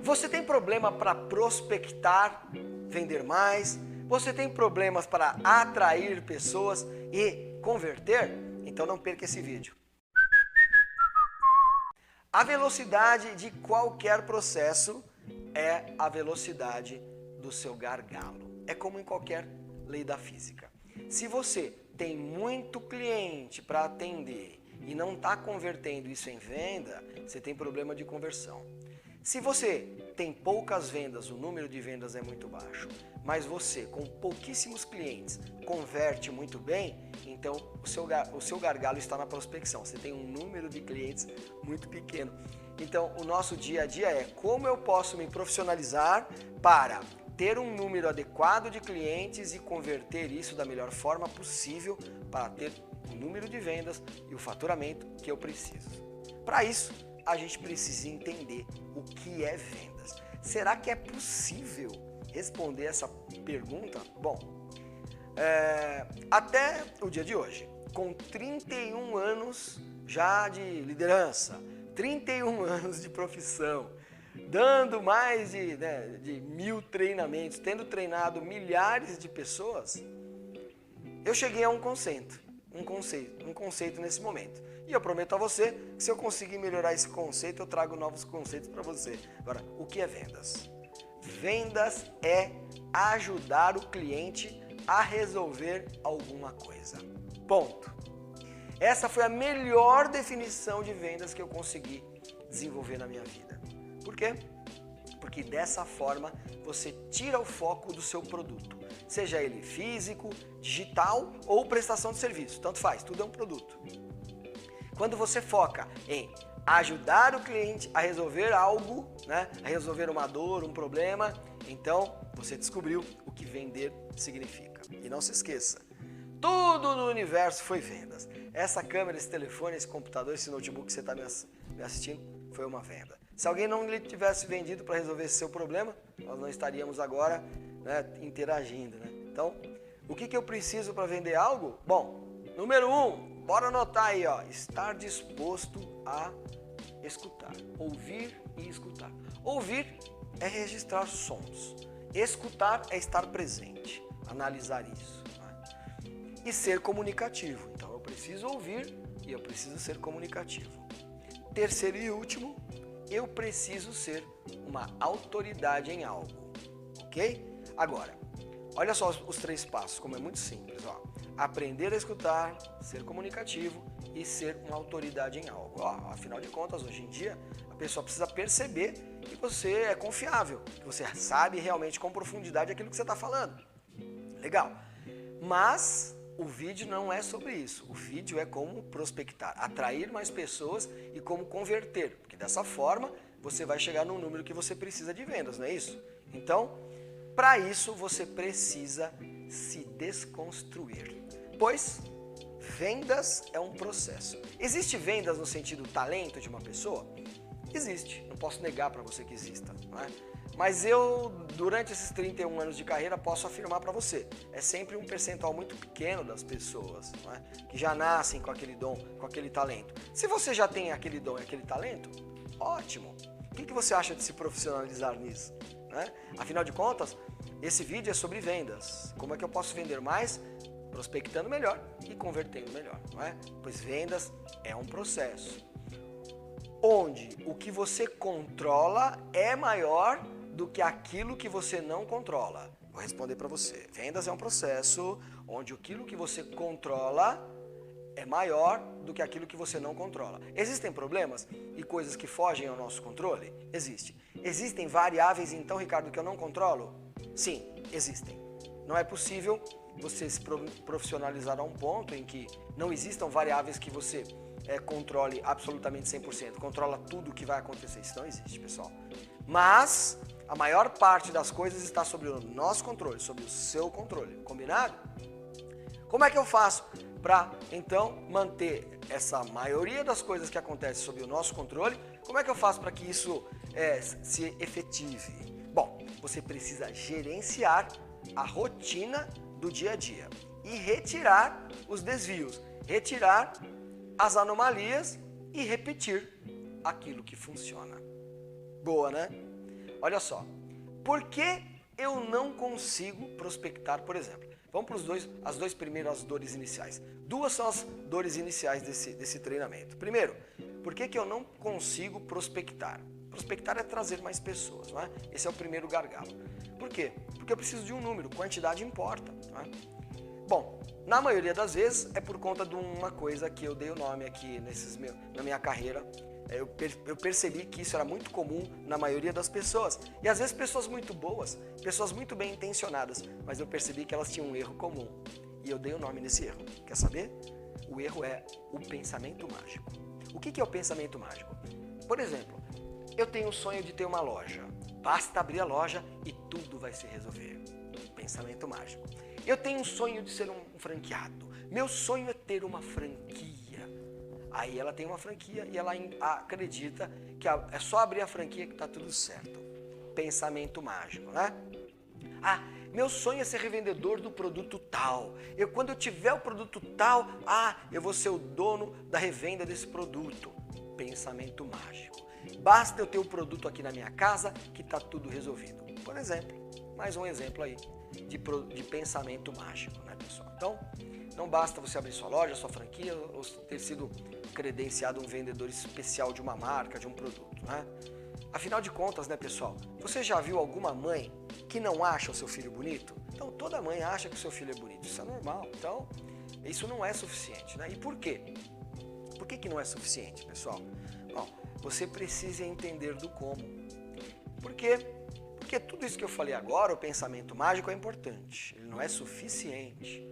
Você tem problema para prospectar, vender mais? Você tem problemas para atrair pessoas e converter? Então não perca esse vídeo. A velocidade de qualquer processo é a velocidade do seu gargalo. É como em qualquer lei da física. Se você tem muito cliente para atender e não está convertendo isso em venda, você tem problema de conversão. Se você tem poucas vendas, o número de vendas é muito baixo, mas você com pouquíssimos clientes converte muito bem, então o seu gargalo está na prospecção. Você tem um número de clientes muito pequeno. Então o nosso dia a dia é como eu posso me profissionalizar para ter um número adequado de clientes e converter isso da melhor forma possível para ter o número de vendas e o faturamento que eu preciso. Para isso, a gente precisa entender o que é vendas. Será que é possível responder essa pergunta? Bom, até o dia de hoje, com 31 anos já de liderança, 31 anos de profissão, dando mais de 1000 treinamentos, tendo treinado milhares de pessoas, eu cheguei a um conceito nesse momento. E eu prometo a você que se eu conseguir melhorar esse conceito, eu trago novos conceitos para você. Agora, o que é vendas? Vendas é ajudar o cliente a resolver alguma coisa. Ponto. Essa foi a melhor definição de vendas que eu consegui desenvolver na minha vida. Por quê? Porque dessa forma você tira o foco do seu produto, seja ele físico, digital ou prestação de serviço, tanto faz, tudo é um produto. Quando você foca em ajudar o cliente a resolver algo, a resolver uma dor, um problema, então você descobriu o que vender significa. E não se esqueça, tudo no universo foi vendas. Essa câmera, esse telefone, esse computador, esse notebook que você está me assistindo, foi uma venda. Se alguém não lhe tivesse vendido para resolver esse seu problema, nós não estaríamos agora interagindo. Então, o que eu preciso para vender algo? Bom, número 1, bora anotar aí, estar disposto a escutar. Ouvir e escutar. Ouvir é registrar sons. Escutar é estar presente, analisar isso. E ser comunicativo. Então, eu preciso ouvir e eu preciso ser comunicativo. Terceiro e último, eu preciso ser uma autoridade em algo, ok? Agora, olha só os 3 passos, como é muito simples. Aprender a escutar, ser comunicativo e ser uma autoridade em algo. Afinal de contas, hoje em dia, a pessoa precisa perceber que você é confiável, que você sabe realmente com profundidade aquilo que você está falando. Legal. Mas o vídeo não é sobre isso. O vídeo é como prospectar, atrair mais pessoas e como converter. Porque dessa forma, você vai chegar no número que você precisa de vendas, não é isso? Então, para isso, você precisa se desconstruir. Pois, vendas é um processo. Existe vendas no sentido talento de uma pessoa? Existe. Não posso negar para você que exista, não é? Mas eu, durante esses 31 anos de carreira, posso afirmar para você, é sempre um percentual muito pequeno das pessoas, não é? Que já nascem com aquele dom, com aquele talento. Se você já tem aquele dom e aquele talento, ótimo. O que você acha de se profissionalizar nisso? Afinal de contas, esse vídeo é sobre vendas. Como é que eu posso vender mais? Prospectando melhor e convertendo melhor, não é? Pois vendas é um processo, onde o que você controla é maior do que aquilo que você não controla. Vou responder para você. Vendas é um processo onde aquilo que você controla é maior do que aquilo que você não controla. Existem problemas e coisas que fogem ao nosso controle? Existe. Existem variáveis, então, Ricardo, que eu não controlo? Sim, existem. Não é possível você se profissionalizar a um ponto em que não existam variáveis que você controle absolutamente 100%, controla tudo o que vai acontecer. Isso não existe, pessoal. Mas a maior parte das coisas está sobre o nosso controle, sobre o seu controle. Combinado? Como é que eu faço para, então, manter essa maioria das coisas que acontecem sob o nosso controle? Como é que eu faço para que isso se efetive? Bom, você precisa gerenciar a rotina do dia a dia e retirar os desvios, retirar as anomalias e repetir aquilo que funciona. Boa, né? olha só, por que eu não consigo prospectar, por exemplo? Vamos para as duas primeiras dores iniciais. Duas são as dores iniciais desse treinamento. Primeiro, por que eu não consigo prospectar? Prospectar é trazer mais pessoas, não é? Esse é o primeiro gargalo. Por quê? Porque eu preciso de um número, quantidade importa, não é? Bom, na maioria das vezes é por conta de uma coisa que eu dei o nome aqui na minha carreira. Eu percebi que isso era muito comum na maioria das pessoas. E às vezes pessoas muito boas, pessoas muito bem intencionadas, mas eu percebi que elas tinham um erro comum. E eu dei o nome nesse erro. Quer saber? O erro é o pensamento mágico. O que é o pensamento mágico? Por exemplo, eu tenho o sonho de ter uma loja. Basta abrir a loja e tudo vai se resolver. Pensamento mágico. Eu tenho um sonho de ser um franqueado. Meu sonho é ter uma franquia. Aí ela tem uma franquia e ela acredita que é só abrir a franquia que está tudo certo. Pensamento mágico, né? Ah, meu sonho é ser revendedor do produto tal. Quando eu tiver o produto tal, eu vou ser o dono da revenda desse produto. Pensamento mágico. Basta eu ter o produto aqui na minha casa que está tudo resolvido. Por exemplo, mais um exemplo aí de pensamento mágico, né, pessoal? Então, não basta você abrir sua loja, sua franquia, ou ter sido credenciado um vendedor especial de uma marca, de um produto, né? Afinal de contas, né, pessoal? Você já viu alguma mãe que não acha o seu filho bonito? Então, toda mãe acha que o seu filho é bonito. Isso é normal. Então, isso não é suficiente, né? E por quê? Por que não é suficiente, pessoal? Bom, você precisa entender do como. Por quê? Porque tudo isso que eu falei agora, o pensamento mágico é importante. Ele não é suficiente.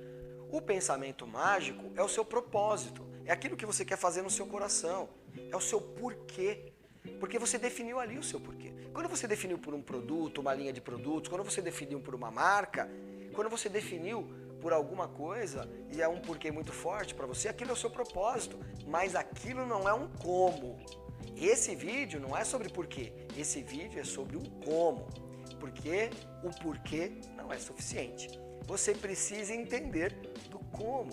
O pensamento mágico é o seu propósito. É aquilo que você quer fazer no seu coração. É o seu porquê. Porque você definiu ali o seu porquê. Quando você definiu por um produto, uma linha de produtos, quando você definiu por uma marca, quando você definiu por alguma coisa e é um porquê muito forte para você, aquilo é o seu propósito. Mas aquilo não é um como. Esse vídeo não é sobre porquê. Esse vídeo é sobre o como. Porque o porquê não é suficiente. Você precisa entender do como.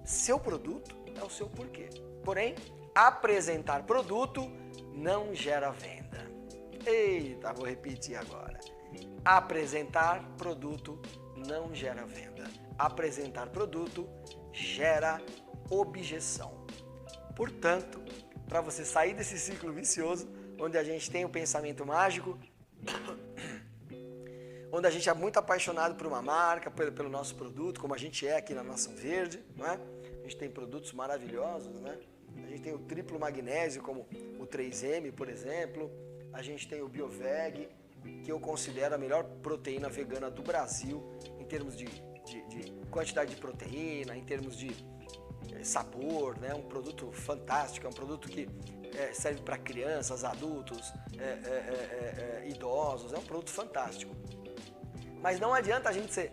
Seu produto é o seu porquê. Porém, apresentar produto não gera venda. Eita, vou repetir agora. Apresentar produto não gera venda. Apresentar produto gera objeção. Portanto, para você sair desse ciclo vicioso, onde a gente tem o pensamento mágico, onde a gente é muito apaixonado por uma marca, pelo nosso produto, como a gente é aqui na Nação Verde, não é? A gente tem produtos maravilhosos, né? A gente tem o triplo magnésio, como o 3M, por exemplo. A gente tem o Bioveg, que eu considero a melhor proteína vegana do Brasil, em termos de quantidade de proteína, em termos de sabor, né? Um produto fantástico, é um produto que serve para crianças, adultos, idosos, é um produto fantástico. Mas não adianta a gente ser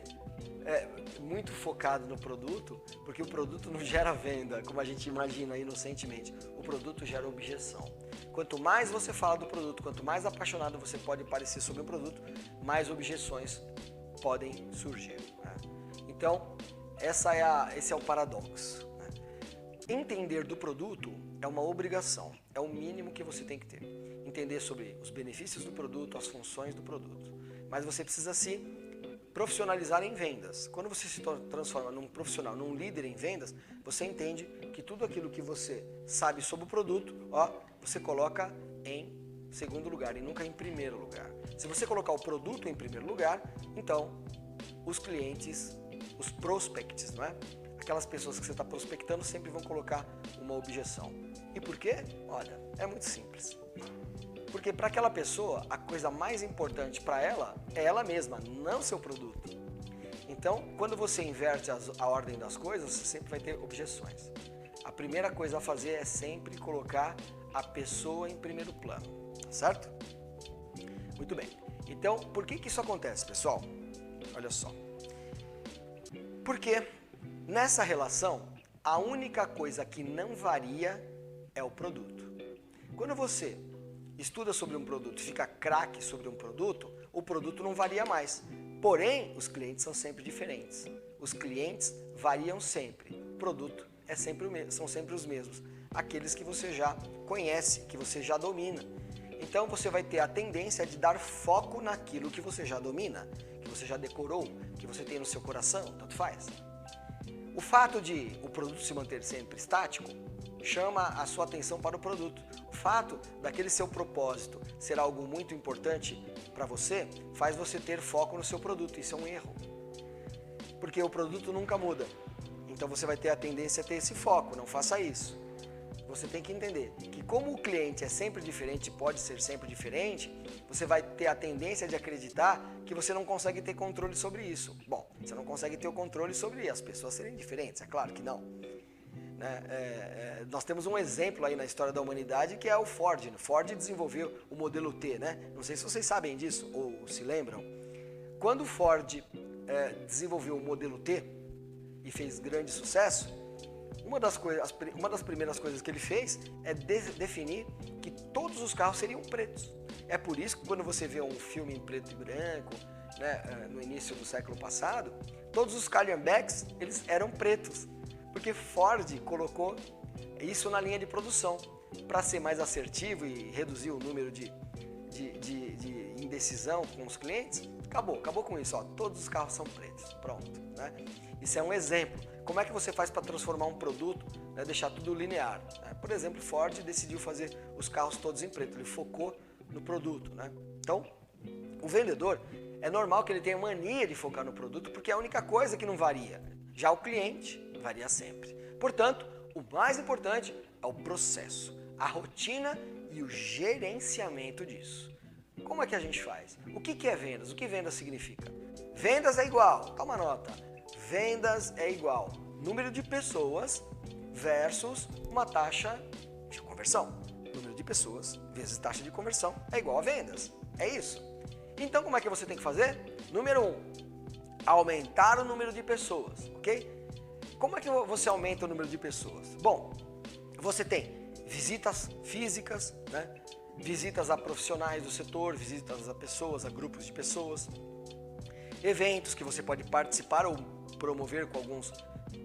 muito focado no produto, porque o produto não gera venda, como a gente imagina inocentemente. O produto gera objeção. Quanto mais você fala do produto, quanto mais apaixonado você pode parecer sobre o produto, mais objeções podem surgir, né? Então, esse é o paradoxo, né? Entender do produto é uma obrigação, é o mínimo que você tem que ter. Entender sobre os benefícios do produto, as funções do produto. Mas você precisa se profissionalizar em vendas. Quando você se transforma num profissional, num líder em vendas, você entende que tudo aquilo que você sabe sobre o produto, você coloca em segundo lugar e nunca em primeiro lugar. Se você colocar o produto em primeiro lugar, então os clientes, os prospects, não é? Aquelas pessoas que você está prospectando sempre vão colocar uma objeção. E por quê? Olha, é muito simples. Porque para aquela pessoa, a coisa mais importante para ela é ela mesma, não seu produto. Então, quando você inverte a ordem das coisas, você sempre vai ter objeções. A primeira coisa a fazer é sempre colocar a pessoa em primeiro plano, certo? Muito bem. Então, por que isso acontece, pessoal? Olha só. Porque nessa relação, a única coisa que não varia é o produto. Quando você estuda sobre um produto, fica craque sobre um produto, o produto não varia mais. Porém, os clientes são sempre diferentes. Os clientes variam sempre. O produto são sempre os mesmos. Aqueles que você já conhece, que você já domina. Então você vai ter a tendência de dar foco naquilo que você já domina, que você já decorou, que você tem no seu coração, tanto faz. O fato de o produto se manter sempre estático chama a sua atenção para o produto. O fato daquele seu propósito ser algo muito importante para você faz você ter foco no seu produto. Isso é um erro. Porque o produto nunca muda. Então você vai ter a tendência a ter esse foco. Não faça isso. Você tem que entender que como o cliente é sempre diferente, pode ser sempre diferente, você vai ter a tendência de acreditar que você não consegue ter controle sobre isso. Bom, você não consegue ter o controle sobre as pessoas serem diferentes, é claro que não. Nós temos um exemplo aí na história da humanidade que é o Ford. O Ford desenvolveu o modelo T, né? Não sei se vocês sabem disso ou se lembram. Quando o Ford desenvolveu o modelo T e fez grande sucesso, uma das primeiras coisas que ele fez é definir que todos os carros seriam pretos. É por isso que quando você vê um filme em preto e branco, né, no início do século passado, todos os Calhambeques eles eram pretos. Porque Ford colocou isso na linha de produção para ser mais assertivo e reduzir o número de indecisão com os clientes. Acabou com isso. Ó, todos os carros são pretos. Pronto. Né? Isso é um exemplo. Como é que você faz para transformar um produto, né, deixar tudo linear? Né? Por exemplo, Ford decidiu fazer os carros todos em preto. Ele focou no produto. Né? Então, o vendedor, é normal que ele tenha mania de focar no produto porque é a única coisa que não varia. Já o cliente varia sempre. Portanto, o mais importante é o processo, a rotina e o gerenciamento disso. Como é que a gente faz? O que é vendas? O que vendas significa? Vendas é igual, toma nota, vendas é igual número de pessoas versus uma taxa de conversão. Número de pessoas vezes taxa de conversão é igual a vendas. É isso. Então, como é que você tem que fazer? Número 1, aumentar o número de pessoas, ok? Como é que você aumenta o número de pessoas? Bom, você tem visitas físicas, né? Visitas a profissionais do setor, visitas a pessoas, a grupos de pessoas, eventos que você pode participar ou promover com alguns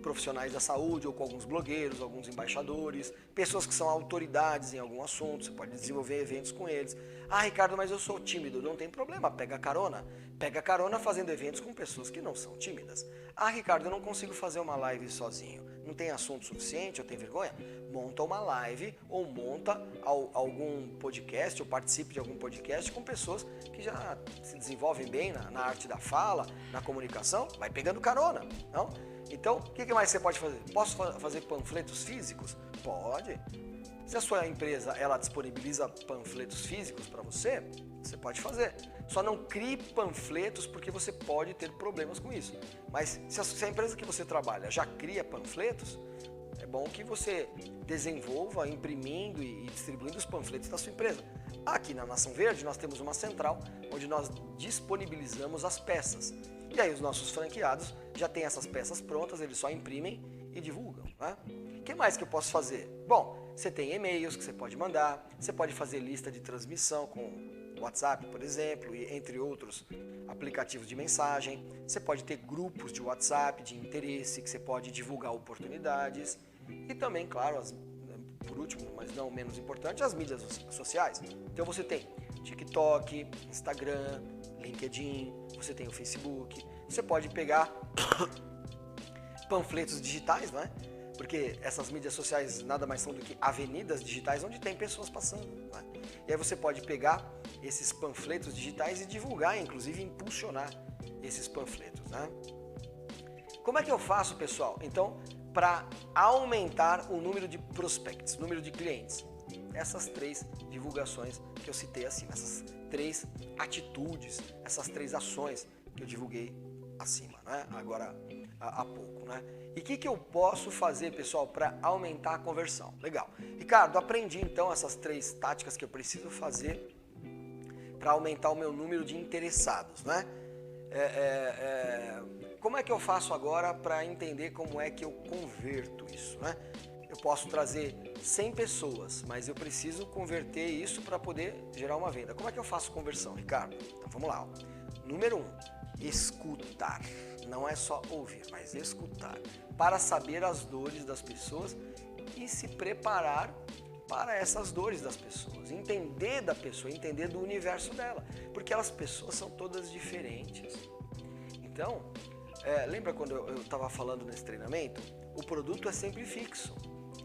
profissionais da saúde ou com alguns blogueiros, alguns embaixadores, pessoas que são autoridades em algum assunto, você pode desenvolver eventos com eles. Ah, Ricardo, mas eu sou tímido. Não tem problema, pega carona. Pega carona fazendo eventos com pessoas que não são tímidas. Ah, Ricardo, eu não consigo fazer uma live sozinho. Não tem assunto suficiente, eu tenho vergonha? Monta uma live ou monta algum podcast ou participe de algum podcast com pessoas que já se desenvolvem bem na arte da fala, na comunicação. Vai pegando carona, não? Então, o que mais você pode fazer? Posso fazer panfletos físicos? Pode. Se a sua empresa ela disponibiliza panfletos físicos para você, você pode fazer. Só não crie panfletos porque você pode ter problemas com isso. Mas se a empresa que você trabalha já cria panfletos, é bom que você desenvolva imprimindo e distribuindo os panfletos da sua empresa. Aqui na Nação Verde nós temos uma central onde nós disponibilizamos as peças. E aí os nossos franqueados já têm essas peças prontas, eles só imprimem e divulgam. Né? O que mais que eu posso fazer? Bom, você tem e-mails que você pode mandar, você pode fazer lista de transmissão com WhatsApp, por exemplo, e entre outros aplicativos de mensagem. Você pode ter grupos de WhatsApp de interesse que você pode divulgar oportunidades. E também, claro, por último, mas não menos importante, as mídias sociais. Então você tem TikTok, Instagram, LinkedIn, você tem o Facebook. Você pode pegar panfletos digitais, não é? Porque essas mídias sociais nada mais são do que avenidas digitais onde tem pessoas passando. Não é? E aí você pode pegar esses panfletos digitais e divulgar, inclusive impulsionar esses panfletos. Né? Como é que eu faço, pessoal? Então, para aumentar o número de prospects, número de clientes. Essas 3 divulgações que eu citei acima, essas 3 atitudes, essas 3 ações que eu divulguei acima, né? Agora há pouco. Né? E o que eu posso fazer, pessoal, para aumentar a conversão? Legal. Ricardo, aprendi então essas 3 táticas que eu preciso fazer para aumentar o meu número de interessados. Né? Como é que eu faço agora para entender como é que eu converto isso? Né? Eu posso trazer 100 pessoas, mas eu preciso converter isso para poder gerar uma venda. Como é que eu faço conversão, Ricardo? Então vamos lá. Ó. Número 1, escutar. Não é só ouvir, mas escutar. Para saber as dores das pessoas e se preparar para essas dores das pessoas, entender da pessoa, entender do universo dela, porque as pessoas são todas diferentes. Então, lembra quando eu estava falando nesse treinamento? O produto é sempre fixo,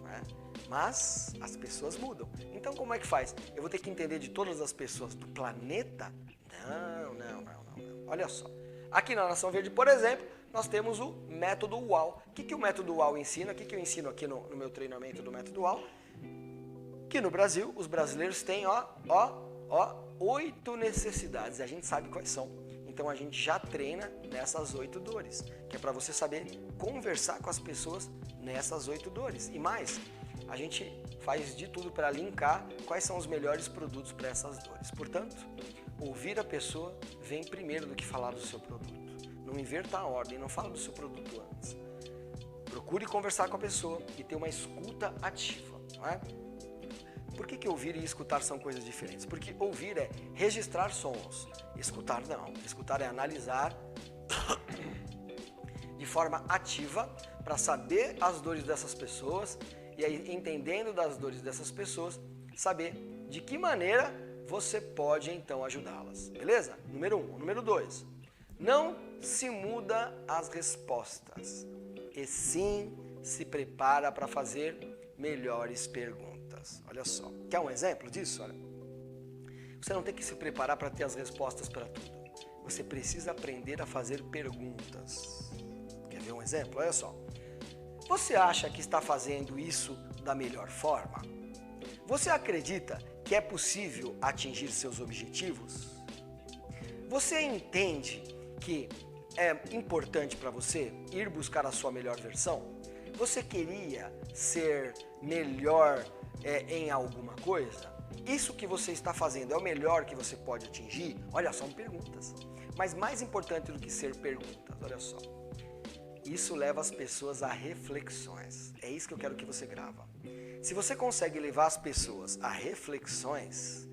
né? Mas as pessoas mudam. Então como é que faz? Eu vou ter que entender de todas as pessoas do planeta? Não. Olha só. Aqui na Nação Verde, por exemplo, nós temos o método UAU. O que o método UAU ensina? O que eu ensino aqui no meu treinamento do método UAU? Que no Brasil, os brasileiros têm 8 necessidades. A gente sabe quais são. Então a gente já treina nessas 8 dores, que é para você saber conversar com as pessoas nessas 8 dores. E mais, a gente faz de tudo para linkar quais são os melhores produtos para essas dores. Portanto, ouvir a pessoa vem primeiro do que falar do seu produto. Não inverta a ordem, não fala do seu produto antes. Procure conversar com a pessoa e ter uma escuta ativa, não é? Por que ouvir e escutar são coisas diferentes? Porque ouvir é registrar sons, escutar não. Escutar é analisar de forma ativa para saber as dores dessas pessoas e aí, entendendo das dores dessas pessoas, saber de que maneira você pode então ajudá-las. Beleza? Número 1. Número 2. Não se muda as respostas, e sim se prepara para fazer melhores perguntas. Olha só. Quer um exemplo disso? Olha. Você não tem que se preparar para ter as respostas para tudo. Você precisa aprender a fazer perguntas. Quer ver um exemplo? Olha só. Você acha que está fazendo isso da melhor forma? Você acredita que é possível atingir seus objetivos? Você entende que é importante para você ir buscar a sua melhor versão? Você queria ser melhor em alguma coisa? Isso que você está fazendo é o melhor que você pode atingir? Olha, são perguntas. Mas mais importante do que ser perguntas, olha só. Isso leva as pessoas a reflexões. É isso que eu quero que você grava. Se você consegue levar as pessoas a reflexões,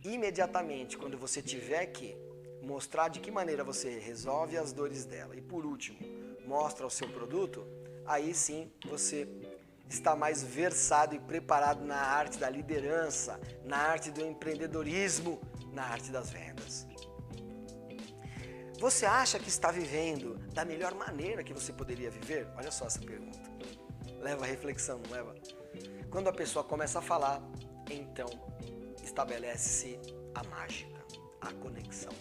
imediatamente, quando você tiver que mostrar de que maneira você resolve as dores dela e, por último, mostra o seu produto, aí sim você está mais versado e preparado na arte da liderança, na arte do empreendedorismo, na arte das vendas. Você acha que está vivendo da melhor maneira que você poderia viver? Olha só essa pergunta. Leva a reflexão, não leva? Quando a pessoa começa a falar, então estabelece-se a mágica, a conexão.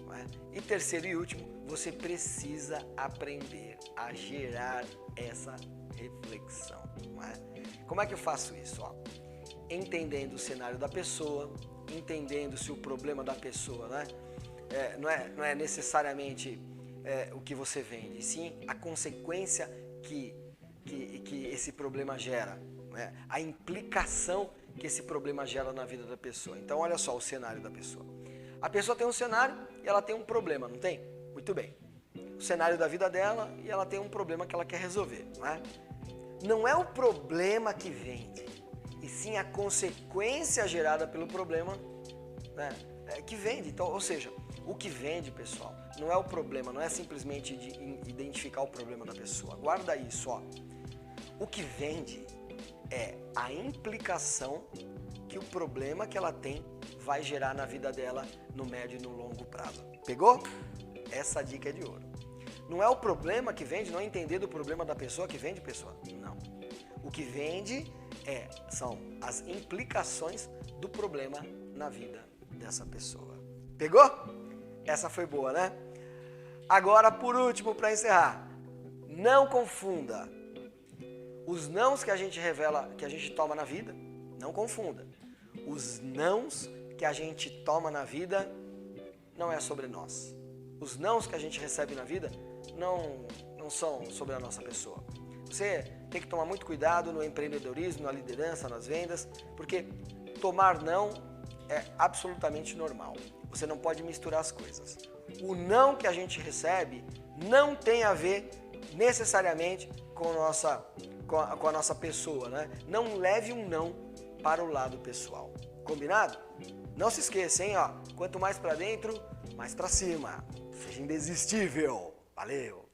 Não é? E terceiro e último, você precisa aprender a gerar essa reflexão. Não é? Como é que eu faço isso? Ó, entendendo o cenário da pessoa, entendendo se o problema da pessoa, né? Não é necessariamente o que você vende, sim a consequência que esse problema gera, né? A implicação que esse problema gera na vida da pessoa. Então olha só o cenário da pessoa. A pessoa tem um cenário e ela tem um problema, não tem? Muito bem. O cenário da vida dela e ela tem um problema que ela quer resolver, não é? Não é o problema que vende, e sim a consequência gerada pelo problema, né? Que vende. Então, ou seja, o que vende, pessoal, não é o problema, não é simplesmente de identificar o problema da pessoa. Guarda isso, ó. O que vende é a implicação que o problema que ela tem vai gerar na vida dela no médio e no longo prazo. Pegou? Essa dica é de ouro. Não é o problema que vende, não é entender do problema da pessoa que vende, pessoa. Não. O que vende são as implicações do problema na vida dessa pessoa. Pegou? Essa foi boa, né? Agora, por último, para encerrar, não confunda os nãos que a gente revela, que a gente toma na vida, não confunda. Os nãos que a gente toma na vida não é sobre nós. Os nãos que a gente recebe na vida não são sobre a nossa pessoa. Você tem que tomar muito cuidado no empreendedorismo, na liderança, nas vendas, porque tomar não é absolutamente normal. Você não pode misturar as coisas. O não que a gente recebe não tem a ver necessariamente com a nossa pessoa, né? Não leve um não para o lado pessoal. Combinado? Não se esqueça, hein? Ó, quanto mais para dentro, mais para cima. Seja indesistível. Valeu!